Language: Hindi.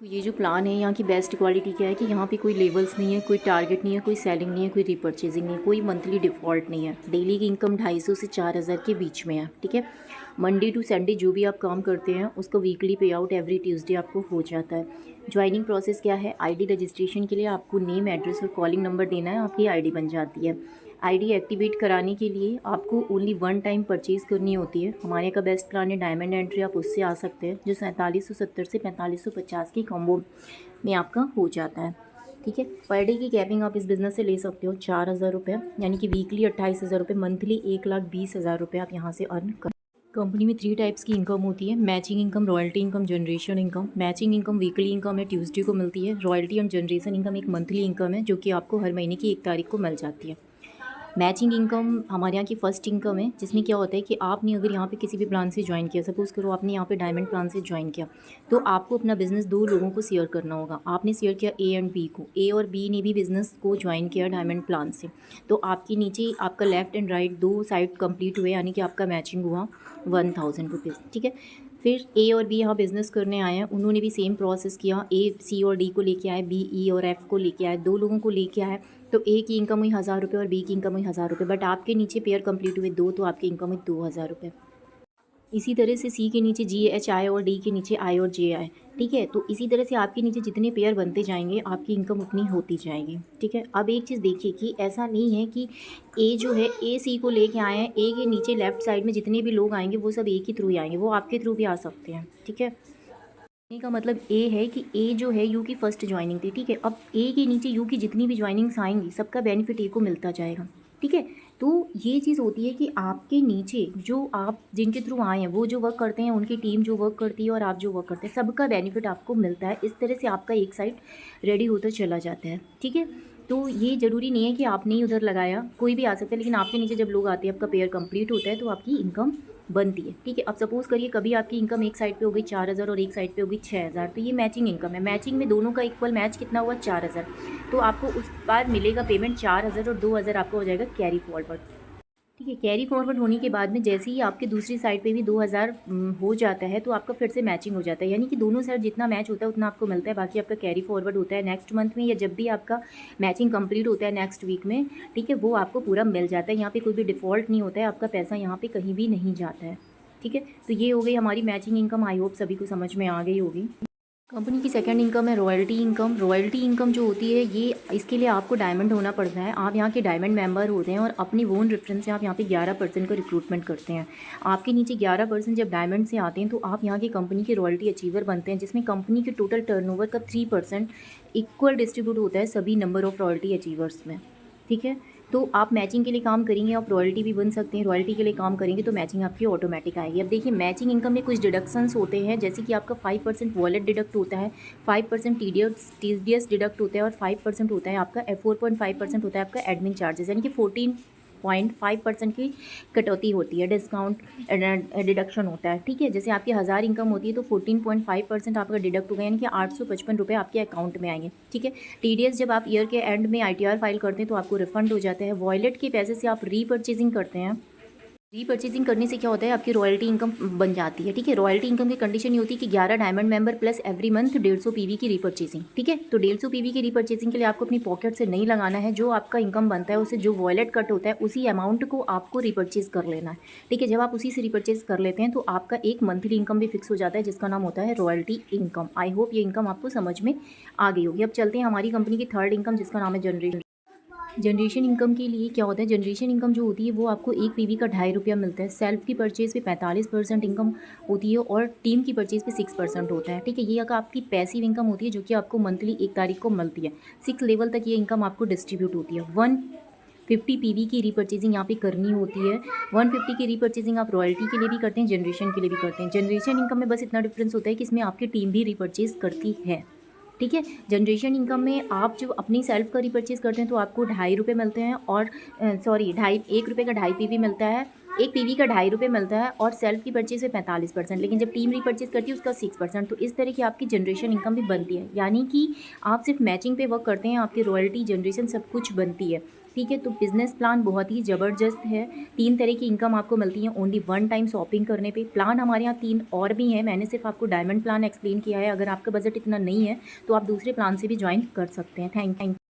तो ये जो प्लान है यहाँ की बेस्ट क्वालिटी क्या है कि यहाँ पे कोई लेवल्स नहीं है, कोई टारगेट नहीं है, कोई सेलिंग नहीं है, कोई रीपर्चेजिंग नहीं है, कोई मंथली डिफ़ॉल्ट नहीं है। डेली की इनकम 250 से 4000 के बीच में है। ठीक है, मंडे टू संडे जो भी आप काम करते हैं उसका वीकली पे आउट एवरी ट्यूसडे आपको हो जाता है। ज्वाइनिंग प्रोसेस क्या है, आईडी रजिस्ट्रेशन के लिए आपको नेम, एड्रेस और कॉलिंग नंबर देना है, आपकी आईडी बन जाती है। आईडी एक्टिवेट कराने के लिए आपको ओनली वन टाइम परचेज़ करनी होती है। हमारे का बेस्ट प्लान है डायमंड एंट्री, आप उससे आ सकते हैं जो 4770 से 4550 की कॉम्बो में आपका हो जाता है। ठीक है, पर डे की कैपिंग आप इस बिज़नेस से ले सकते हो 4000 रुपये, यानी कि वीकली 28000 रुपये, मंथली 1,20,000 रुपये आप यहाँ से अर्न कर। कंपनी में 3 टाइप्स की इनकम होती है, matching income, royalty income, generation income. Matching income weekly income है, ट्यूसडे को मिलती है। रॉयल्टी एंड जनरेशन इनकम एक मंथली इनकम है जो कि आपको हर महीने की 1 तारीख को मिल जाती है। मैचिंग इनकम हमारे यहाँ की फ़र्स्ट इनकम है, जिसमें क्या होता है कि आपने अगर यहाँ पे किसी भी प्लान से ज्वाइन किया, सपोज़ करो आपने यहाँ पे डायमंड प्लान से ज्वाइन किया, तो आपको अपना बिज़नेस 2 लोगों को शेयर करना होगा। आपने शेयर किया ए एंड बी को, ए और बी ने भी बिज़नेस को ज्वाइन किया डायमंड प्लान से, तो आपके नीचे आपका left and right 2 side complete हुए, यानी कि आपका मैचिंग हुआ 1000 रुपीज़। ठीक है, फिर ए और बी यहाँ बिज़नेस करने आए हैं, उन्होंने भी सेम प्रोसेस किया। ए सी और डी को लेके आए, बी ई और एफ़ को लेके आए, 2 लोगों को लेके आए, तो ए की इनकम हुई 1000 रुपये और बी की इनकम हुई 1000 रुपये। बट आपके नीचे पेयर कंप्लीट हुए 2, तो आपकी इनकम हुई 2000 रुपये। इसी तरह से सी के नीचे जी एच आए और डी के नीचे आई और जे आए। ठीक है, तो इसी तरह से आपके नीचे जितने पेयर बनते जाएंगे आपकी इनकम उतनी होती जाएगी। ठीक है, अब एक चीज़ देखिए कि ऐसा नहीं है कि ए जो है ए सी को लेके आए हैं, ए के नीचे लेफ़्ट साइड में जितने भी लोग आएंगे वो सब ए के थ्रू ही आएंगे, वो आपके थ्रू भी आ सकते हैं। ठीक है, कहने का मतलब ए है कि ए जो है यू की फ़र्स्ट ज्वाइनिंग थी। ठीक है, अब ए के नीचे यू की जितनी भी ज्वाइनिंग्स आएंगी सबका बेनिफिट ए को मिलता जाएगा। ठीक है, तो ये चीज़ होती है कि आपके नीचे जो आप जिनके थ्रू आए हैं वो जो वर्क करते हैं, उनकी टीम जो वर्क करती है और आप जो वर्क करते हैं, सबका बेनिफिट आपको मिलता है। इस तरह से आपका एक साइड रेडी होता चला जाता है। ठीक है, तो ये ज़रूरी नहीं है कि आपने ही उधर लगाया, कोई भी आ सकता है, लेकिन आपके नीचे जब लोग आते हैं, आपका पेयर कंप्लीट होता है तो आपकी इनकम बनती है। ठीक है, अब सपोज़ करिए कभी आपकी इनकम एक साइड पे हो गई 4000 और एक साइड पे हो गई 6000, तो ये मैचिंग इनकम है। मैचिंग में दोनों का इक्वल मैच कितना हुआ 4000, तो आपको उस बार मिलेगा पेमेंट 4000 और 2000 आपको हो जाएगा कैरी फॉरवर्ड। ठीक है, कैरी फॉरवर्ड होने के बाद में जैसे ही आपके दूसरी साइड पे भी 2000 हो जाता है तो आपका फिर से मैचिंग हो जाता है, यानी कि दोनों साइड जितना मैच होता है उतना आपको मिलता है। बाकी आपका कैरी फॉरवर्ड होता है नेक्स्ट मंथ में, या जब भी आपका मैचिंग कंप्लीट होता है नेक्स्ट वीक में। ठीक है, वो आपको पूरा मिल जाता है। यहाँ पे कोई भी डिफ़ॉल्ट नहीं होता है, आपका पैसा यहाँ पे कहीं भी नहीं जाता है। ठीक है, तो ये हो गई हमारी मैचिंग इनकम। आई होप सभी को समझ में आ गई होगी। कंपनी की सेकंड इनकम है रॉयल्टी इनकम। रॉयल्टी इनकम जो होती है ये इसके लिए आपको डायमंड होना पड़ता है। आप यहाँ के डायमंड मेंबर होते हैं और अपनी ओन रेफरेंस से आप यहाँ पे 11% का रिक्रूटमेंट करते हैं। आपके नीचे 11% जब डायमंड से आते हैं तो आप यहाँ की कंपनी के रॉयल्टी अचीवर बनते हैं, जिसमें कंपनी के टोटल टर्नओवर का 3% इक्वल डिस्ट्रीब्यूट होता है सभी नंबर ऑफ़ रॉयल्टी अचीवर्स में। ठीक है, तो आप मैचिंग के लिए काम करेंगे, आप रॉयल्टी भी बन सकते हैं। रॉयल्टी के लिए काम करेंगे तो मैचिंग आपकी ऑटोमेटिक आएगी। अब देखिए मैचिंग इनकम में कुछ डिडक्शंस होते हैं, जैसे कि आपका 5% वॉलेट डिडक्ट होता है, 5% टीडीएस डिडक्ट होता है और 5% होता है आपका 4.5% होता है आपका एडमिन चार्जेस, यानी कि 14.5% की कटौती होती है, डिस्काउंट डिडक्शन होता है। ठीक है, जैसे आपकी 1000 इनकम होती है तो 14.5% आपका डिडक्ट होगा, यानी कि 855 रुपये आपके अकाउंट में आएंगे। ठीक है, टीडीएस जब आप ईयर के एंड में आईटीआर फाइल करते हैं तो आपको रिफंड हो जाता है। वॉलेट के पैसे से आप रीपर्चेजिंग करते हैं, रीपर्चेजिंग करने से क्या होता है आपकी रॉयल्टी इनकम बन जाती है। ठीक है, रॉयल्टी इनकम की कंडीशन ये होती है कि 11 diamond member plus every month 150 PV की रीपर्चेजिंग। ठीक है, तो 150 पीवी की रीपर्चेजिंग के लिए आपको अपनी पॉकेट से नहीं लगाना है, जो आपका इनकम बनता है उससे जो वॉलेट कट होता है उसी अमाउंट को आपको रिपर्चेज कर लेना है। ठीक है, जब आप उसी से रिपर्चेज कर लेते हैं तो आपका एक मंथली इनकम भी फिक्स हो जाता है, जिसका नाम होता है रॉयल्टी इनकम। आई होप ये इनकम आपको समझ में आ गई होगी। अब चलते हैं हमारी कंपनी की थर्ड इनकम, जिसका नाम है जनरेशन। जनरेशन इनकम के लिए क्या होता है, जनरेशन इनकम जो होती है वो आपको एक पीवी का 2.5 रुपया मिलता है। सेल्फ की परचेज़ पे 45% इनकम होती है और टीम की परचेज़ पे 6% होता है। ठीक है, ये अगर आपकी पैसिव इनकम होती है जो कि आपको मंथली 1 तारीख को मिलती है। 6 लेवल तक ये इनकम आपको डिस्ट्रीब्यूट होती है। 150 पीवी की रीपर्चेजिंग यहाँ पे करनी होती है। 150 की रीपर्चेजिंग आप रॉयल्टी के लिए भी करते हैं, जनरेशन के लिए भी करते हैं। जनरेशन इनकम में बस इतना डिफरेंस होता है कि इसमें आपकी टीम भी रीपर्चेज़ करती है। ठीक है, जनरेशन इनकम में आप जो अपनी सेल्फ का रिपर्चेज़ करते हैं तो आपको 2.5 रुपये मिलते हैं, और सॉरी 2.5 1 रुपये का 2.5 पीवी मिलता है एक पीवी का ₹2.5 मिलता है और सेल्फ की परचेज़ पे 45%, लेकिन जब टीम रीपर्चेज़ करती है उसका 6%। तो इस तरह की आपकी जनरेशन इनकम भी बनती है, यानी कि आप सिर्फ मैचिंग पे वर्क करते हैं, आपकी रॉयल्टी जनरेशन सब कुछ बनती है। ठीक है, तो बिज़नेस प्लान बहुत ही ज़बरदस्त है। 3 तरह की इनकम आपको मिलती है ओनली वन टाइम शॉपिंग करने पे। प्लान हमारे यहाँ 3 और भी हैं, मैंने सिर्फ आपको डायमंड प्लान एक्सप्लेन किया है। अगर आपका बजट इतना नहीं है तो आप दूसरे प्लान से भी ज्वाइन कर सकते हैं। थैंक